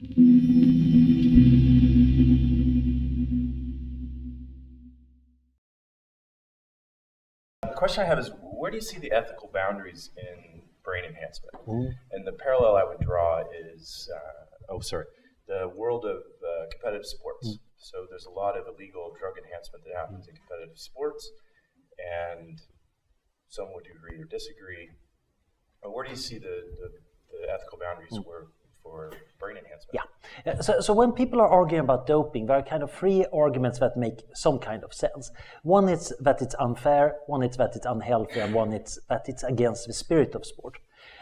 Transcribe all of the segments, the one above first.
The question I have is, where do you see the ethical boundaries in brain enhancement? And the parallel I would draw is, the world of competitive sports. So there's a lot of illegal drug enhancement that happens in competitive sports, and some would agree or disagree. But where do you see the ethical boundaries for brain enhancement? Yeah. So when people are arguing about doping, there are kind of three arguments that make some kind of sense. One is that it's unfair, one is that it's unhealthy, and one is that it's against the spirit of sport.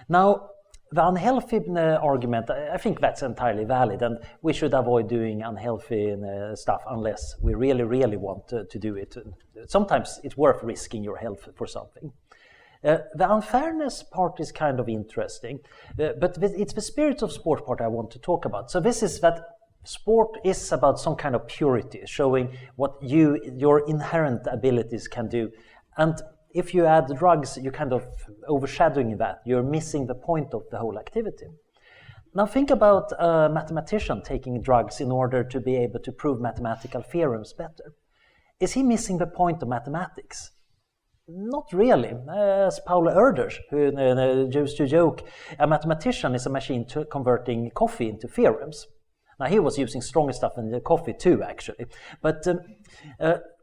Now, the unhealthy argument, I think that's entirely valid, and we should avoid doing unhealthy stuff unless we really, really want to do it. Sometimes it's worth risking your health for something. The unfairness part is kind of interesting, but it's the spirit of sport part I want to talk about. So this is that sport is about some kind of purity, showing what your inherent abilities can do. And if you add drugs, you're kind of overshadowing that. You're missing the point of the whole activity. Now think about a mathematician taking drugs in order to be able to prove mathematical theorems better. Is he missing the point of mathematics? Not really. As Paolo Erdős, who used to joke, a mathematician is a machine converting coffee into theorems. Now he was using stronger stuff than the coffee too, actually. But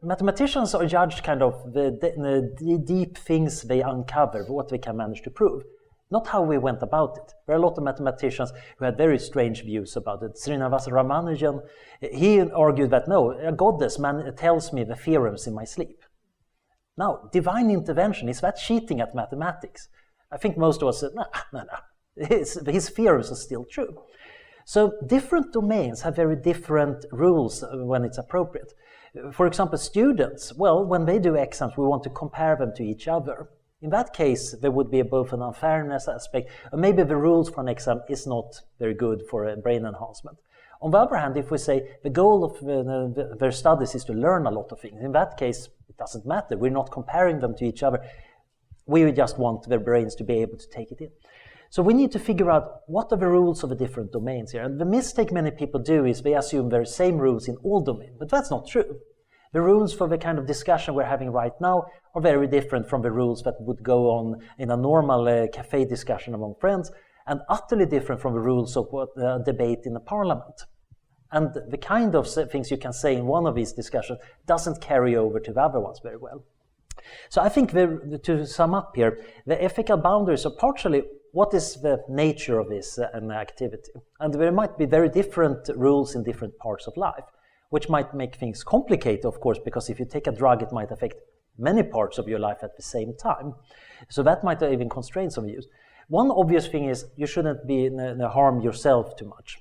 mathematicians are judged kind of the deep things they uncover, what they can manage to prove, not how we went about it. There are a lot of mathematicians who had very strange views about it. Srinivasa Ramanujan, he argued that no, a goddess tells me the theorems in my sleep. Now, divine intervention, is that cheating at mathematics? I think most of us said, no. His theorems are still true. So different domains have very different rules when it's appropriate. For example, students, well, when they do exams, we want to compare them to each other. In that case, there would be both an unfairness aspect, and maybe the rules for an exam is not very good for a brain enhancement. On the other hand, if we say the goal of their studies is to learn a lot of things, in that case, it doesn't matter. We're not comparing them to each other. We just want their brains to be able to take it in. So we need to figure out what are the rules of the different domains here. And the mistake many people do is they assume there are the same rules in all domains, but that's not true. The rules for the kind of discussion we're having right now are very different from the rules that would go on in a normal cafe discussion among friends, and utterly different from the rules of a debate in the parliament. And the kind of things you can say in one of these discussions doesn't carry over to the other ones very well. So I think to sum up here, the ethical boundaries are partially what is the nature of this activity. And there might be very different rules in different parts of life, which might make things complicated, of course, because if you take a drug, it might affect many parts of your life at the same time. So that might even constrain some use. One obvious thing is you shouldn't harm yourself too much.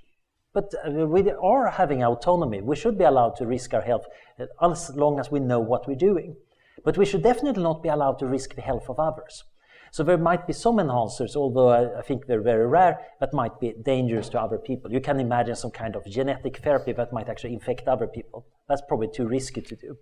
But we are having autonomy. We should be allowed to risk our health as long as we know what we're doing. But we should definitely not be allowed to risk the health of others. So there might be some enhancers, although I think they're very rare, that might be dangerous to other people. You can imagine some kind of genetic therapy that might actually infect other people. That's probably too risky to do.